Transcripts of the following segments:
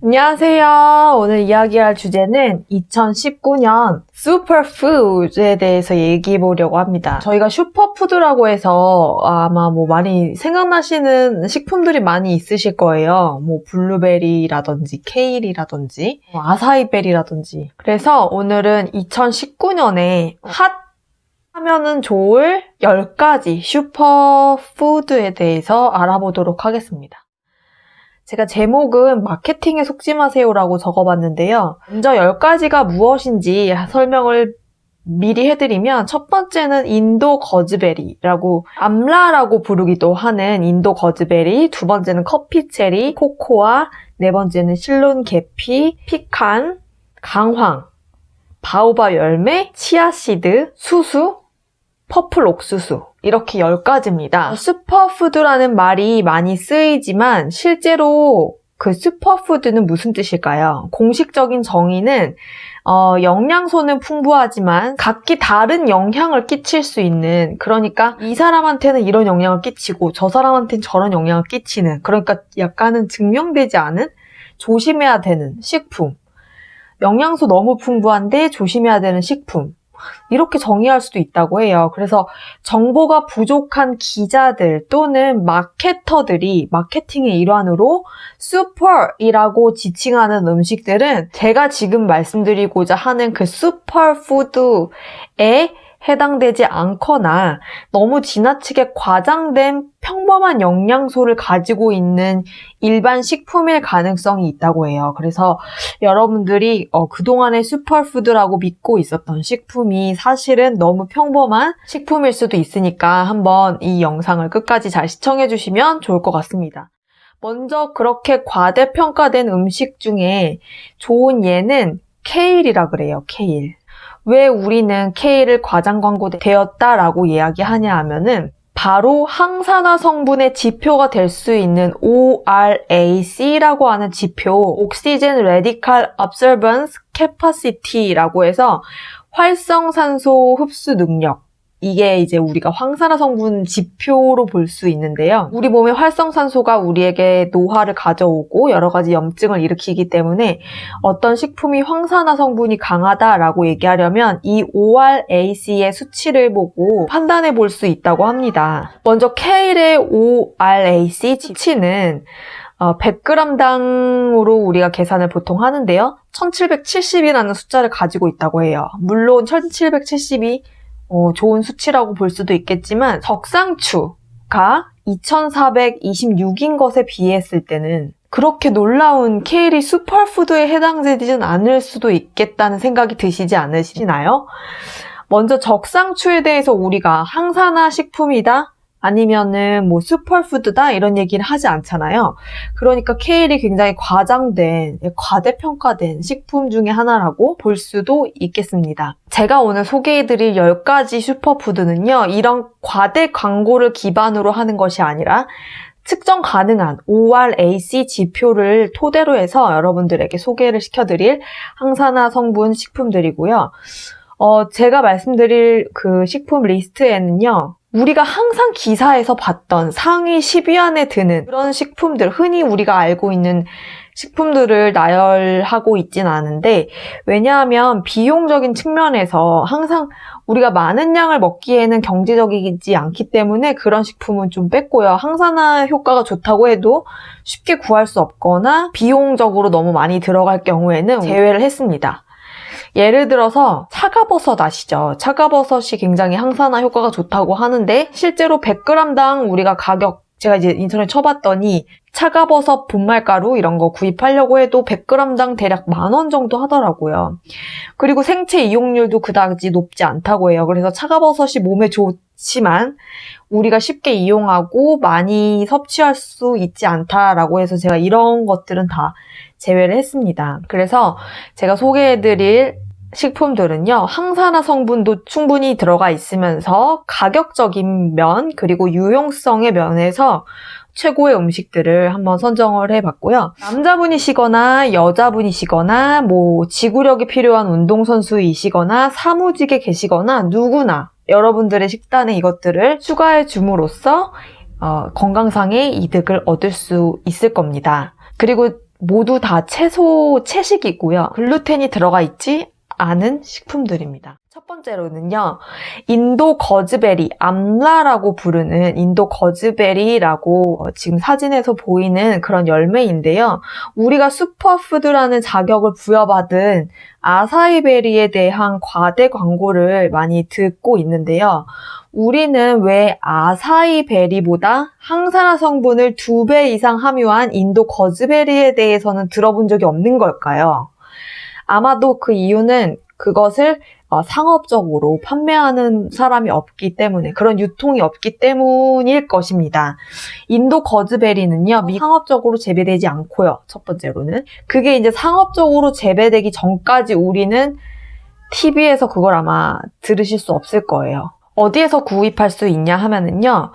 안녕하세요. 오늘 이야기할 주제는 2019년 슈퍼푸드에 대해서 얘기해 보려고 합니다. 저희가 슈퍼푸드라고 해서 아마 많이 생각나시는 식품들이 많이 있으실 거예요. 블루베리라든지 케일이라든지 아사이베리라든지. 그래서 오늘은 2019년에 핫 하면은 좋을 10가지 슈퍼푸드에 대해서 알아보도록 하겠습니다. 제가 제목은 마케팅에 속지 마세요라고 적어봤는데요. 먼저 10가지가 무엇인지 설명을 미리 해드리면 첫 번째는 인도 거즈베리라고 암라라고 부르기도 하는 인도 거즈베리, 두 번째는 커피체리, 코코아, 네 번째는 실론 계피, 피칸, 강황, 바오바 열매, 치아씨드, 수수, 퍼플 옥수수 이렇게 10가지입니다. 슈퍼푸드라는 말이 많이 쓰이지만 실제로 그 슈퍼푸드는 무슨 뜻일까요? 공식적인 정의는 영양소는 풍부하지만 각기 다른 영향을 끼칠 수 있는, 그러니까 이 사람한테는 이런 영향을 끼치고 저 사람한테는 저런 영향을 끼치는, 그러니까 약간은 증명되지 않은 조심해야 되는 식품, 영양소 너무 풍부한데 조심해야 되는 식품, 이렇게 정의할 수도 있다고 해요. 그래서 정보가 부족한 기자들 또는 마케터들이 마케팅의 일환으로 슈퍼이라고 지칭하는 음식들은 제가 지금 말씀드리고자 하는 그 슈퍼푸드에 해당되지 않거나 너무 지나치게 과장된 평범한 영양소를 가지고 있는 일반 식품일 가능성이 있다고 해요. 그래서 여러분들이 그동안의 슈퍼푸드라고 믿고 있었던 식품이 사실은 너무 평범한 식품일 수도 있으니까 한번 이 영상을 끝까지 잘 시청해 주시면 좋을 것 같습니다. 먼저 그렇게 과대평가된 음식 중에 좋은 예는 케일이라 그래요. 케일. 왜 우리는 케일을 과장 광고되었다라고 이야기하냐 하면은 바로 항산화 성분의 지표가 될 수 있는 ORAC라고 하는 지표, Oxygen Radical Absorbance Capacity라고 해서 활성산소 흡수 능력, 이게 이제 우리가 황산화 성분 지표로 볼 수 있는데요. 우리 몸의 활성산소가 우리에게 노화를 가져오고 여러 가지 염증을 일으키기 때문에 어떤 식품이 황산화 성분이 강하다라고 얘기하려면 이 ORAC의 수치를 보고 판단해 볼 수 있다고 합니다. 먼저 케일의 ORAC 수치는 100g당으로 우리가 계산을 보통 하는데요. 1770이라는 숫자를 가지고 있다고 해요. 물론 1770이 좋은 수치라고 볼 수도 있겠지만 적상추가 2426인 것에 비했을 때는 그렇게 놀라운 케일이 슈퍼푸드에 해당되지는 않을 수도 있겠다는 생각이 드시지 않으시나요? 먼저 적상추에 대해서 우리가 항산화 식품이다? 아니면은 슈퍼푸드다? 이런 얘기는 하지 않잖아요. 그러니까 케일이 굉장히 과대평가된 식품 중에 하나라고 볼 수도 있겠습니다. 제가 오늘 소개해드릴 10가지 슈퍼푸드는요, 이런 과대 광고를 기반으로 하는 것이 아니라 측정 가능한 ORAC 지표를 토대로 해서 여러분들에게 소개를 시켜드릴 항산화 성분 식품들이고요. 제가 말씀드릴 그 식품 리스트에는요, 우리가 항상 기사에서 봤던 상위 10위 안에 드는 그런 식품들, 흔히 우리가 알고 있는 식품들을 나열하고 있진 않은데, 왜냐하면 비용적인 측면에서 항상 우리가 많은 양을 먹기에는 경제적이지 않기 때문에 그런 식품은 좀 뺐고요. 항산화 효과가 좋다고 해도 쉽게 구할 수 없거나 비용적으로 너무 많이 들어갈 경우에는 제외를 했습니다. 예를 들어서 차가버섯 아시죠? 차가버섯이 굉장히 항산화 효과가 좋다고 하는데 실제로 100g당 우리가 제가 이제 인터넷 쳐봤더니 차가버섯 분말가루 이런 거 구입하려고 해도 100g당 대략 10,000원 정도 하더라고요. 그리고 생체 이용률도 그다지 높지 않다고 해요. 그래서 차가버섯이 몸에 좋지만 우리가 쉽게 이용하고 많이 섭취할 수 있지 않다라고 해서 제가 이런 것들은 다 제외를 했습니다. 그래서 제가 소개해드릴 식품들은요, 항산화 성분도 충분히 들어가 있으면서 가격적인 면 그리고 유용성의 면에서 최고의 음식들을 한번 선정을 해봤고요. 남자분이시거나 여자분이시거나 지구력이 필요한 운동선수이시거나 사무직에 계시거나 누구나 여러분들의 식단에 이것들을 추가해 줌으로써 건강상의 이득을 얻을 수 있을 겁니다. 그리고 모두 다 채식이고요. 글루텐이 들어가 있지 않은 식품들입니다. 첫 번째로는요, 인도 거즈베리, 암라라고 부르는 인도 거즈베리라고 지금 사진에서 보이는 그런 열매인데요. 우리가 슈퍼푸드라는 자격을 부여받은 아사이베리에 대한 과대 광고를 많이 듣고 있는데요. 우리는 왜 아사이베리보다 항산화 성분을 2배 이상 함유한 인도 거즈베리에 대해서는 들어본 적이 없는 걸까요? 아마도 그 이유는 그것을 상업적으로 판매하는 사람이 없기 때문에, 그런 유통이 없기 때문일 것입니다. 인도 거즈베리는요, 상업적으로 재배되지 않고요. 첫 번째로는. 그게 이제 상업적으로 재배되기 전까지 우리는 TV에서 그걸 아마 들으실 수 없을 거예요. 어디에서 구입할 수 있냐 하면은요,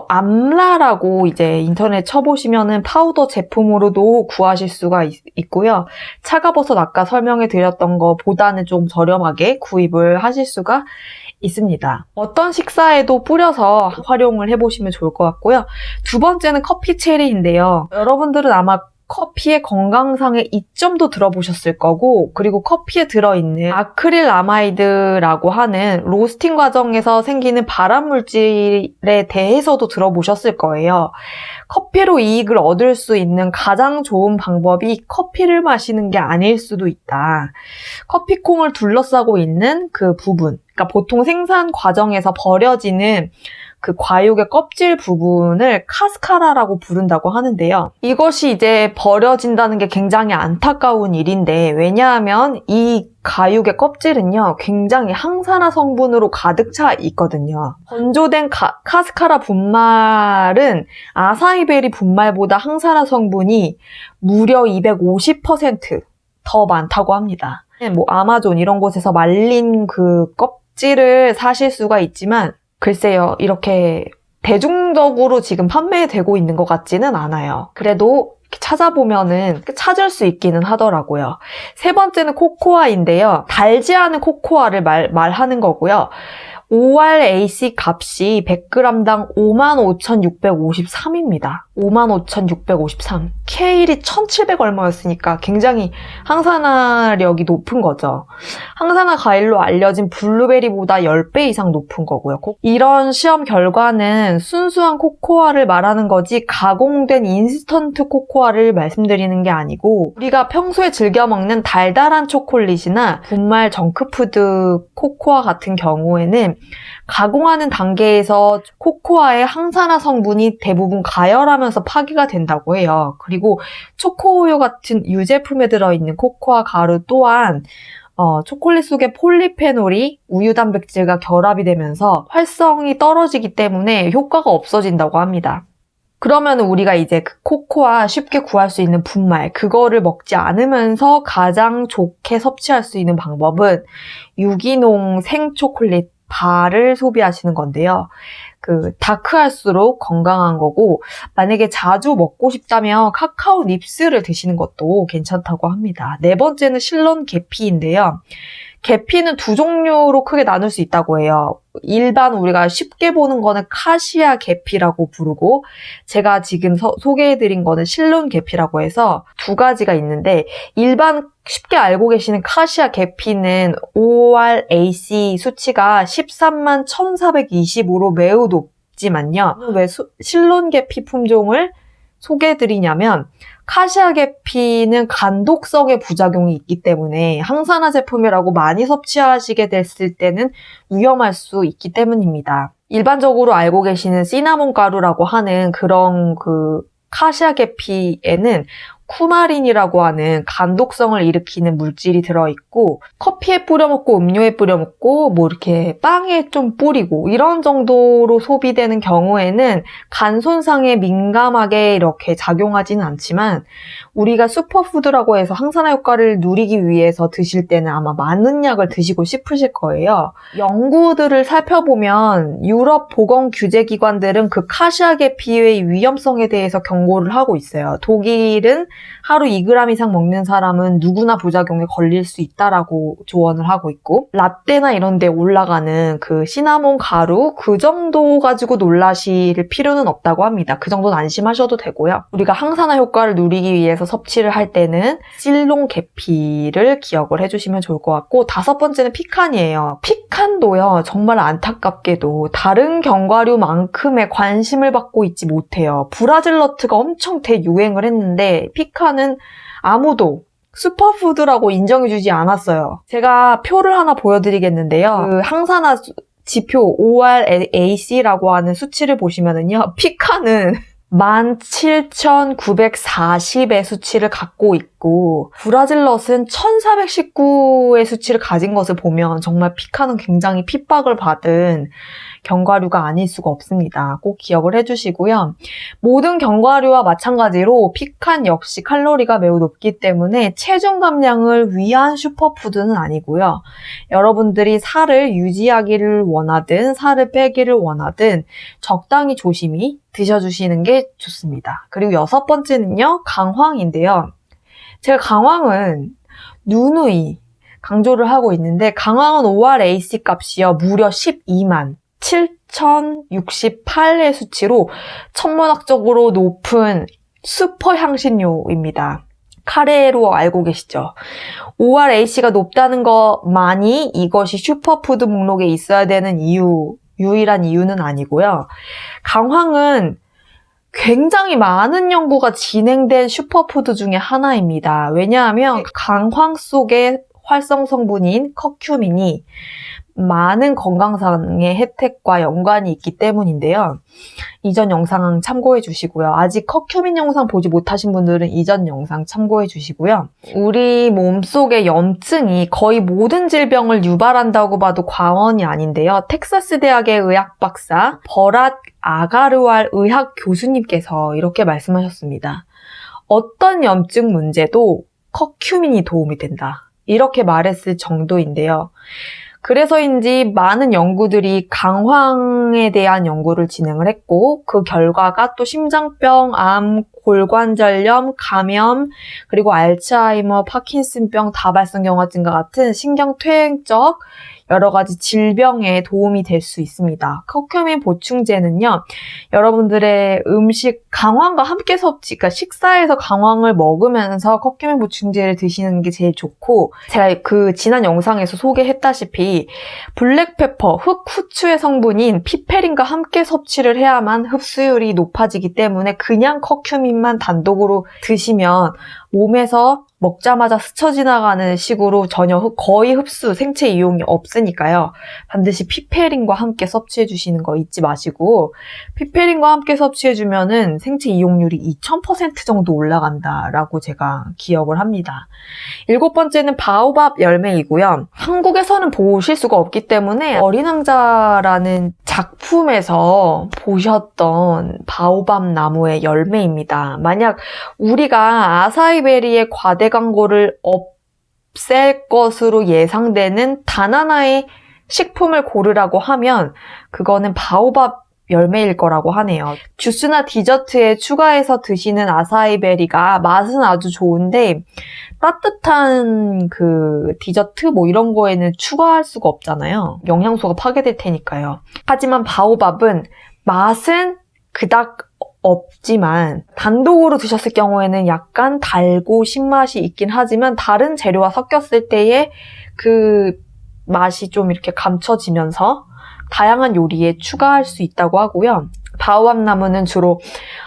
암라라고 이제 인터넷 쳐보시면은 파우더 제품으로도 구하실 수가 있고요. 차가버섯 아까 설명해 드렸던 것보다는 좀 저렴하게 구입을 하실 수가 있습니다. 어떤 식사에도 뿌려서 활용을 해보시면 좋을 것 같고요. 두 번째는 커피 체리인데요. 여러분들은 아마 커피의 건강상의 이점도 들어보셨을 거고, 그리고 커피에 들어있는 아크릴아마이드라고 하는 로스팅 과정에서 생기는 발암물질에 대해서도 들어보셨을 거예요. 커피로 이익을 얻을 수 있는 가장 좋은 방법이 커피를 마시는 게 아닐 수도 있다. 커피콩을 둘러싸고 있는 그 부분, 그러니까 보통 생산 과정에서 버려지는 그 과육의 껍질 부분을 카스카라라고 부른다고 하는데요. 이것이 이제 버려진다는 게 굉장히 안타까운 일인데, 왜냐하면 이 과육의 껍질은요, 굉장히 항산화 성분으로 가득 차 있거든요. 건조된 카스카라 분말은 아사이베리 분말보다 항산화 성분이 무려 250% 더 많다고 합니다. 뭐 아마존 이런 곳에서 말린 그 껍질을 사실 수가 있지만, 글쎄요, 이렇게 대중적으로 지금 판매되고 있는 것 같지는 않아요. 그래도 찾아보면은 찾을 수 있기는 하더라고요. 세 번째는 코코아인데요. 달지 않은 코코아를 말하는 거고요. ORAC 값이 100g당 55,653입니다. 55,653. 케일이 1,700 얼마였으니까 굉장히 항산화력이 높은 거죠. 항산화 과일로 알려진 블루베리보다 10배 이상 높은 거고요. 이런 시험 결과는 순수한 코코아를 말하는 거지 가공된 인스턴트 코코아를 말씀드리는 게 아니고, 우리가 평소에 즐겨 먹는 달달한 초콜릿이나 분말 정크푸드 코코아 같은 경우에는 가공하는 단계에서 코코아의 항산화 성분이 대부분 가열하면서 파기가 된다고 해요. 그리고 초코우유 같은 유제품에 들어있는 코코아 가루 또한 초콜릿 속의 폴리페놀이 우유 단백질과 결합이 되면서 활성이 떨어지기 때문에 효과가 없어진다고 합니다. 그러면 우리가 이제 그 코코아 쉽게 구할 수 있는 분말, 그거를 먹지 않으면서 가장 좋게 섭취할 수 있는 방법은 유기농 생초콜릿 바를 소비하시는 건데요. 그 다크할수록 건강한 거고, 만약에 자주 먹고 싶다면 카카오 닙스를 드시는 것도 괜찮다고 합니다. 네 번째는 실론 계피인데요. 계피는 두 종류로 크게 나눌 수 있다고 해요. 일반 우리가 쉽게 보는 거는 카시아 계피라고 부르고, 제가 지금 소개해드린 거는 실론 계피라고 해서 두 가지가 있는데, 일반 쉽게 알고 계시는 카시아 계피는 ORAC 수치가 13만 1425로 매우 높지만요. 왜 실론 계피 품종을 소개해드리냐면, 카시아 계피는 간독성의 부작용이 있기 때문에 항산화 제품이라고 많이 섭취하시게 됐을 때는 위험할 수 있기 때문입니다. 일반적으로 알고 계시는 시나몬 가루라고 하는 그런 그 카시아 계피에는 쿠마린이라고 하는 간독성을 일으키는 물질이 들어있고, 커피에 뿌려 먹고 음료에 뿌려 먹고 뭐 이렇게 빵에 좀 뿌리고 이런 정도로 소비되는 경우에는 간 손상에 민감하게 이렇게 작용하지는 않지만, 우리가 슈퍼푸드라고 해서 항산화 효과를 누리기 위해서 드실 때는 아마 많은 약을 드시고 싶으실 거예요. 연구들을 살펴보면 유럽 보건규제기관들은 그 카시아 계피의 위험성에 대해서 경고를 하고 있어요. 독일은 하루 2g 이상 먹는 사람은 누구나 부작용에 걸릴 수 있다라고 조언을 하고 있고, 라떼나 이런 데 올라가는 그 시나몬 가루 그 정도 가지고 놀라실 필요는 없다고 합니다. 그 정도는 안심하셔도 되고요. 우리가 항산화 효과를 누리기 위해서 섭취를 할 때는 실롱 계피를 기억을 해주시면 좋을 것 같고, 5번째는 피칸이에요. 피칸도요, 정말 안타깝게도 다른 견과류만큼의 관심을 받고 있지 못해요. 브라질너트가 엄청 대유행을 했는데 피칸은 아무도 슈퍼푸드라고 인정해주지 않았어요. 제가 표를 하나 보여드리겠는데요. 그 항산화 지표 ORAC라고 하는 수치를 보시면은요, 피칸은 17,940의 수치를 갖고 있고, 브라질넛은 1,419의 수치를 가진 것을 보면 정말 피칸은 굉장히 핍박을 받은 견과류가 아닐 수가 없습니다. 꼭 기억을 해주시고요. 모든 견과류와 마찬가지로 피칸 역시 칼로리가 매우 높기 때문에 체중 감량을 위한 슈퍼푸드는 아니고요. 여러분들이 살을 유지하기를 원하든 살을 빼기를 원하든 적당히 조심히 드셔주시는 게 좋습니다. 그리고 6번째는요, 강황인데요. 제가 강황은 누누이 강조를 하고 있는데, 강황은 ORAC 값이요, 무려 12만 7,068의 수치로 천문학적으로 높은 슈퍼 향신료입니다. 카레로 알고 계시죠? ORAC가 높다는 것만이 이것이 슈퍼푸드 목록에 있어야 되는 유일한 이유는 아니고요. 강황은 굉장히 많은 연구가 진행된 슈퍼푸드 중에 하나입니다. 왜냐하면 강황 속의 활성 성분인 커큐민이 많은 건강상의 혜택과 연관이 있기 때문인데요. 이전 영상 참고해 주시고요. 아직 커큐민 영상 보지 못하신 분들은 이전 영상 참고해 주시고요. 우리 몸속의 염증이 거의 모든 질병을 유발한다고 봐도 과언이 아닌데요. 텍사스 대학의 의학 박사 버랏 아가르왈 의학 교수님께서 이렇게 말씀하셨습니다. 어떤 염증 문제도 커큐민이 도움이 된다. 이렇게 말했을 정도인데요. 그래서인지 많은 연구들이 강황에 대한 연구를 진행을 했고, 그 결과가 또 심장병, 암, 골관절염, 감염, 그리고 알츠하이머, 파킨슨병, 다발성경화증과 같은 신경퇴행적 여러 가지 질병에 도움이 될 수 있습니다. 커큐민 보충제는요, 여러분들의 음식 강황과 함께 그러니까 식사에서 강황을 먹으면서 커큐민 보충제를 드시는 게 제일 좋고, 제가 그 지난 영상에서 소개했다시피 블랙페퍼, 흑후추의 성분인 피페린과 함께 섭취를 해야만 흡수율이 높아지기 때문에 그냥 커큐민만 단독으로 드시면 몸에서 먹자마자 스쳐 지나가는 식으로 전혀 거의 흡수, 생체 이용이 없으니까요. 반드시 피페린과 함께 섭취해 주시는 거 잊지 마시고, 피페린과 함께 섭취해 주면은 생체 이용률이 2000% 정도 올라간다라고 제가 기억을 합니다. 7번째는 바오밥 열매이고요. 한국에서는 보실 수가 없기 때문에 어린 왕자라는 작품에서 보셨던 바오밥 나무의 열매입니다. 만약 우리가 아사이베리의 과대 광고를 없앨 것으로 예상되는 단 하나의 식품을 고르라고 하면 그거는 바오밥 열매일 거라고 하네요. 주스나 디저트에 추가해서 드시는 아사이베리가 맛은 아주 좋은데 따뜻한 그 디저트 뭐 이런 거에는 추가할 수가 없잖아요. 영양소가 파괴될 테니까요. 하지만 바오밥은 맛은 그닥 없지만 단독으로 드셨을 경우에는 약간 달고 신맛이 있긴 하지만 다른 재료와 섞였을 때의 그 맛이 좀 이렇게 감춰지면서 다양한 요리에 추가할 수 있다고 하고요. 바오밥 나무는 주로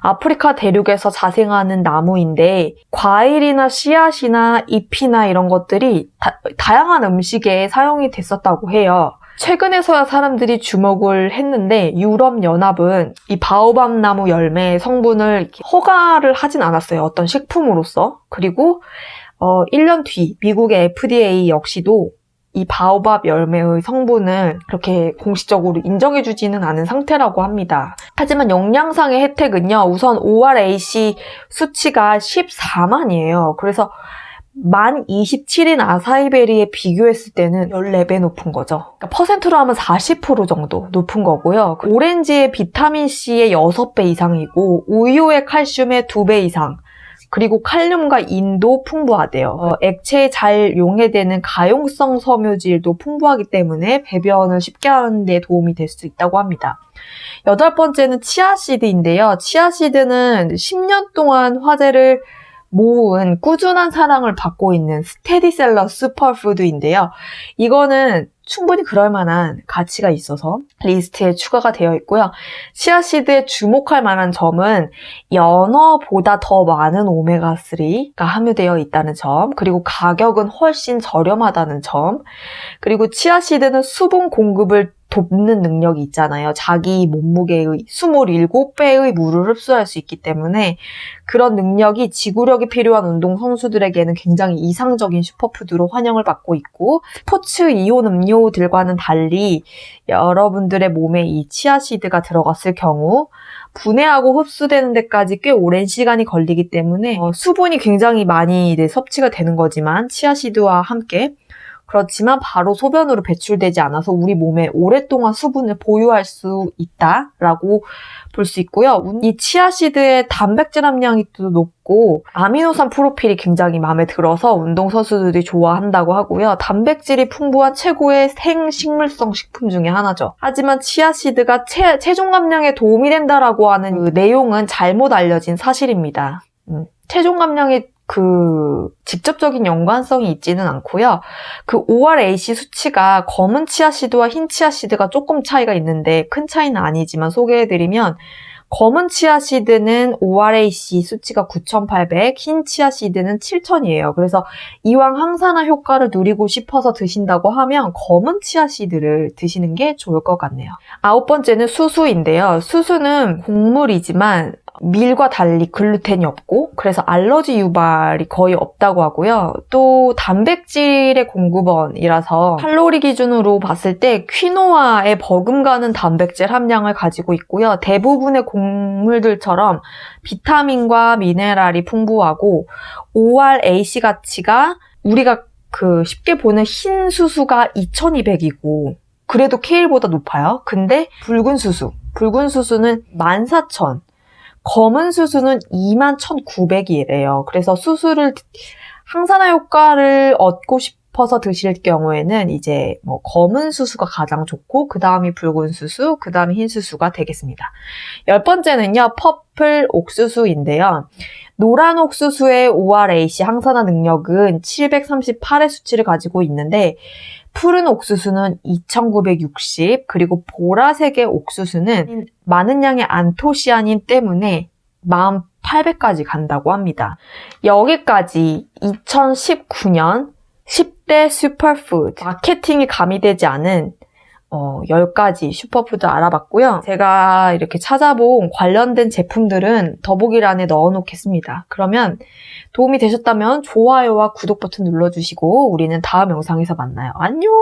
아프리카 대륙에서 자생하는 나무인데 과일이나 씨앗이나 잎이나 이런 것들이 다양한 음식에 사용이 됐었다고 해요. 최근에서야 사람들이 주목을 했는데 유럽연합은 이 바오밥 나무 열매의 성분을 허가를 하진 않았어요. 어떤 식품으로서. 그리고 1년 뒤 미국의 FDA 역시도 이 바오밥 열매의 성분을 그렇게 공식적으로 인정해주지는 않은 상태라고 합니다. 하지만 영양상의 혜택은요. 우선 ORAC 수치가 14만이에요. 그래서 만 27인 아사이베리에 비교했을 때는 14배 높은 거죠. 그러니까 퍼센트로 하면 40% 정도 높은 거고요. 오렌지의 비타민C의 6배 이상이고 우유의 칼슘의 2배 이상, 그리고 칼륨과 인도 풍부하대요. 액체에 잘 용해되는 가용성 섬유질도 풍부하기 때문에 배변을 쉽게 하는 데 도움이 될 수 있다고 합니다. 8번째는 치아씨드인데요. 치아씨드는 10년 동안 화제를 모은 꾸준한 사랑을 받고 있는 스테디셀러 슈퍼푸드인데요. 이거는 충분히 그럴 만한 가치가 있어서 리스트에 추가가 되어 있고요. 치아씨드에 주목할 만한 점은 연어보다 더 많은 오메가3가 함유되어 있다는 점, 그리고 가격은 훨씬 저렴하다는 점, 그리고 치아씨드는 수분 공급을 돕는 능력이 있잖아요. 자기 몸무게의 27배의 물을 흡수할 수 있기 때문에 그런 능력이 지구력이 필요한 운동선수들에게는 굉장히 이상적인 슈퍼푸드로 환영을 받고 있고, 스포츠 이온 음료들과는 달리 여러분들의 몸에 이 치아씨드가 들어갔을 경우 분해하고 흡수되는 데까지 꽤 오랜 시간이 걸리기 때문에 수분이 굉장히 많이 섭취가 되는 거지만 치아씨드와 함께, 그렇지만 바로 소변으로 배출되지 않아서 우리 몸에 오랫동안 수분을 보유할 수 있다라고 볼 수 있고요. 이 치아씨드의 단백질 함량이 또 높고 아미노산 프로필이 굉장히 마음에 들어서 운동선수들이 좋아한다고 하고요. 단백질이 풍부한 최고의 생식물성 식품 중에 하나죠. 하지만 치아씨드가 체중 감량에 도움이 된다라고 하는 그 내용은 잘못 알려진 사실입니다. 체중 감량에 직접적인 연관성이 있지는 않고요. 그 ORAC 수치가 검은 치아씨드와 흰 치아씨드가 조금 차이가 있는데 큰 차이는 아니지만 소개해드리면, 검은 치아씨드는 ORAC 수치가 9,800, 흰 치아씨드는 7,000이에요. 그래서 이왕 항산화 효과를 누리고 싶어서 드신다고 하면 검은 치아씨드를 드시는 게 좋을 것 같네요. 9번째는 수수인데요. 수수는 곡물이지만 밀과 달리 글루텐이 없고 그래서 알러지 유발이 거의 없다고 하고요. 또 단백질의 공급원이라서 칼로리 기준으로 봤을 때 퀴노아에 버금가는 단백질 함량을 가지고 있고요. 대부분의 곡물들처럼 비타민과 미네랄이 풍부하고 ORAC 가치가 우리가 쉽게 보는 흰 수수가 2200이고 그래도 케일보다 높아요. 근데 붉은 수수는 14,000, 검은 수수는 21,900이래요. 그래서 수수를 항산화 효과를 얻고 싶어서 드실 경우에는 이제 검은 수수가 가장 좋고 그 다음이 붉은 수수, 그 다음이 흰 수수가 되겠습니다. 10번째는요. 퍼플 옥수수인데요. 노란 옥수수의 ORAC 항산화 능력은 738의 수치를 가지고 있는데 푸른 옥수수는 2960, 그리고 보라색의 옥수수는 많은 양의 안토시아닌 때문에 1800까지 간다고 합니다. 여기까지 2019년 10대 슈퍼푸드, 마케팅이 가미되지 않은 10가지 슈퍼푸드 알아봤고요. 제가 이렇게 찾아본 관련된 제품들은 더보기란에 넣어놓겠습니다. 그러면 도움이 되셨다면 좋아요와 구독 버튼 눌러주시고 우리는 다음 영상에서 만나요. 안녕!